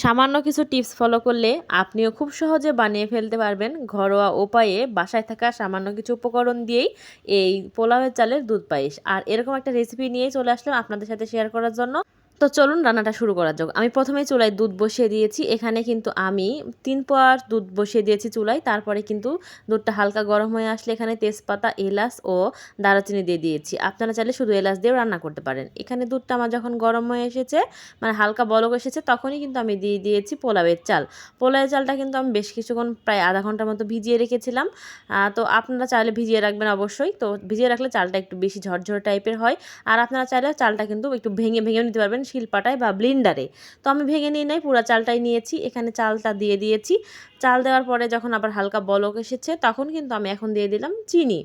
সামান্য কিছু tips follow করলে আপনিও খুব সহজে বানিয়ে ফেলতে পারবেন ঘরোয়া উপায়ে বাসায় থাকা সামান্য কিছু উপকরণ দিয়েই এই পোলাওয়ের চালের দুধ পায়েস। আর এরকম একটা রেসিপি নিয়েই চলে আসলাম আপনাদের সাথে শেয়ার করার জন্য। তো চলুন রান্নাটা শুরু করা যাক। আমি প্রথমেই চুলায় দুধ বসিয়ে দিয়েছি। এখানে কিন্তু আমি 3 পোয়া দুধ বসিয়ে দিয়েছি চুলায়। তারপরে কিন্তু দুধটা হালকা গরম হয়ে আসলে এখানে তেজপাতা, এলাচ ও দারুচিনি দিয়ে দিয়েছি। আপনারা চাইলে শুধু এলাচ দিয়েও রান্না করতে পারেন। এখানে দুধটা আমার যখন গরম হয়ে এসেছে, মানে হালকা বলক এসেছে, তখনই কিন্তু আমি দিয়ে দিয়েছি পোলাওয়ের চাল। পোলাওয়ের চালটা কিন্তু আমি বেশ কিছুক্ষণ প্রায় আধা ঘন্টার মতো ভিজিয়ে রেখেছিলাম। তো আপনারা চাইলে ভিজিয়ে রাখবেন অবশ্যই। তো ভিজিয়ে রাখলে চালটা একটু বেশি ঝরঝরে টাইপের হয়। আর আপনারা চাইলে চালটা কিন্তু একটু ভেঙে ভেঙেও নিতে পারবেন শিলপাটায় বা ব্লেন্ডারে। তো আমি ভেঙে নিয়ে নাই, পুরো চালটাই নিয়েছি। এখানে চালটা দিয়ে দিয়েছি। চাল দেওয়ার পরে যখন আবার হালকা বলক এসেছে, তখন কিন্তু আমি এখন দিয়ে দিলাম চিনি।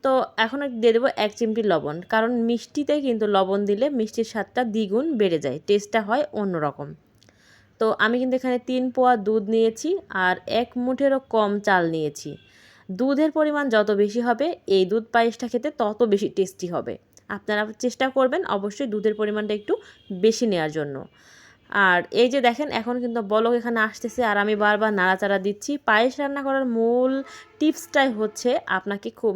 তো এখন দিয়ে দেবো 1 চিমটি লবণ, কারণ মিষ্টিতে কিন্তু লবণ দিলে মিষ্টির স্বাদটা দ্বিগুণ বেড়ে যায়, টেস্টটা হয় অন্যরকম। তো আমি কিন্তু এখানে 3 পোয়া দুধ নিয়েছি আর 1 মুঠেরও কম চাল নিয়েছি। দুধের পরিমাণ যত বেশি হবে এই দুধ পায়েসটা খেতে তত বেশি টেস্টি হবে। আপনারা চেষ্টা করবেন অবশ্যই দুধের পরিমাণটা একটু বেশি নেওয়ার জন্য। আর এই যে দেখেন এখন কিন্তু বলক এখানে আসতেছে আর আমি বারবার নাড়াচাড়া দিচ্ছি। পায়েস রান্না করার মূল টিপসটাই হচ্ছে আপনাকে খুব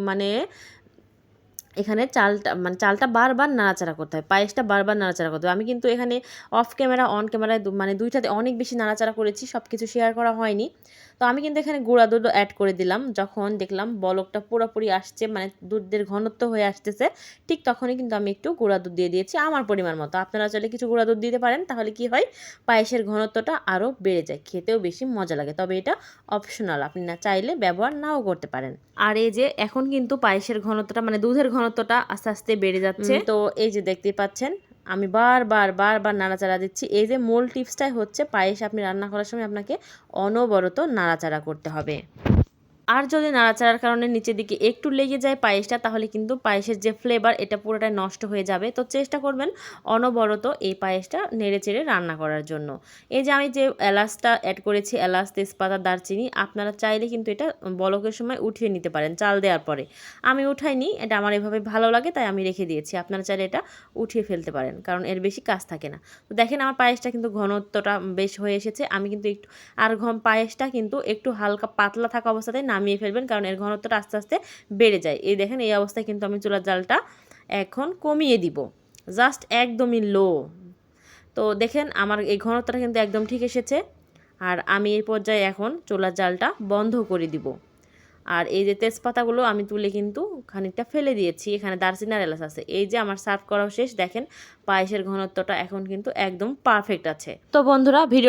এখানে চালটা বারবার নাড়াচাড়া করতে হয়, পায়েসটা বারবার নাড়াচাড়া করতে হয়। আমি কিন্তু এখানে অফ ক্যামেরা অন ক্যামেরায় দুইটাতে অনেক বেশি নাড়াচাড়া করেছি, সব কিছু শেয়ার করা হয়নি। তো আমি কিন্তু এখানে গুঁড়া দুধও অ্যাড করে দিলাম। যখন দেখলাম বলকটা পুরোপুরি আসছে, মানে দুধের ঘনত্ব হয়ে আসতেছে, ঠিক তখনই কিন্তু আমি একটু গুঁড়া দুধ দিয়ে দিয়েছি আমার পরিমাণ মতো। আপনারা চাইলে কিছু গুঁড়া দুধ দিতে পারেন, তাহলে কি হয় পায়েসের ঘনত্বটা আরও বেড়ে যায়, খেতেও বেশি মজা লাগে। তবে এটা অপশনাল, আপনি না চাইলে ব্যবহার নাও করতে পারেন। আর এই যে এখন কিন্তু পায়েসের ঘনত্বটা, মানে দুধের ঘনত্বটা আস্তে আস্তে বেড়ে যাচ্ছে। তো এই যে দেখতে পাচ্ছেন আমি বারবার নাড়াচাড়া দিচ্ছি। এই যে মূল টিপসটাই হচ্ছে পায়েস আপনি রান্না করার সময় আপনাকে অনবরত নাড়াচাড়া করতে হবে। আর যদি নাড়াচাড়ার কারণে নিচের দিকে একটু লেগে যায় পায়েসটা, তাহলে কিন্তু পায়েসের যে ফ্লেভার এটা পুরোটাই নষ্ট হয়ে যাবে। তো চেষ্টা করবেন অনবরত এই পায়েসটা নেড়েচেড়ে রান্না করার জন্য। এই যে আমি যে এলাচটা অ্যাড করেছি, এলাচ, তেজপাতা, দারচিনি, আপনারা চাইলে কিন্তু এটা বলকের সময় উঠিয়ে নিতে পারেন চাল দেওয়ার পরে। আমি উঠাইনি, এটা আমার এভাবে ভালো লাগে তাই আমি রেখে দিয়েছি। আপনারা চাইলে এটা উঠিয়ে ফেলতে পারেন, কারণ এর বেশি কাজ থাকে না। তো দেখেন আমার পায়েসটা কিন্তু ঘনত্বটা বেশ হয়ে এসেছে। আমি কিন্তু একটু আর পায়েসটা কিন্তু একটু হালকা পাতলা থাকা অবস্থাতে নামিয়ে ফেলবেন, কারণ এর ঘনত্বটা আস্তে আস্তে বেড়ে যায়। এই দেখেন এই অবস্থায় কিন্তু আমি চুলার জালটা এখন কমিয়ে দিব, জাস্ট একদমই লো। তো দেখেন আমার এই ঘনত্বটা কিন্তু একদম ঠিক এসেছে। আর আমি এই পর্যায়ে এখন চুলার জালটা বন্ধ করে দিব। আর এই যে তেজপাতাগুলো আমি তুলে কিন্তু খানিকটা ফেলে দিয়েছি, এখানে দারচিনি আর এলাচ আছে। এই যে আমার সার্ভ করাও শেষ, দেখেন পায়েসের ঘনত্বটা এখন কিন্তু একদম পারফেক্ট আছে। তো বন্ধুরা ভিডিও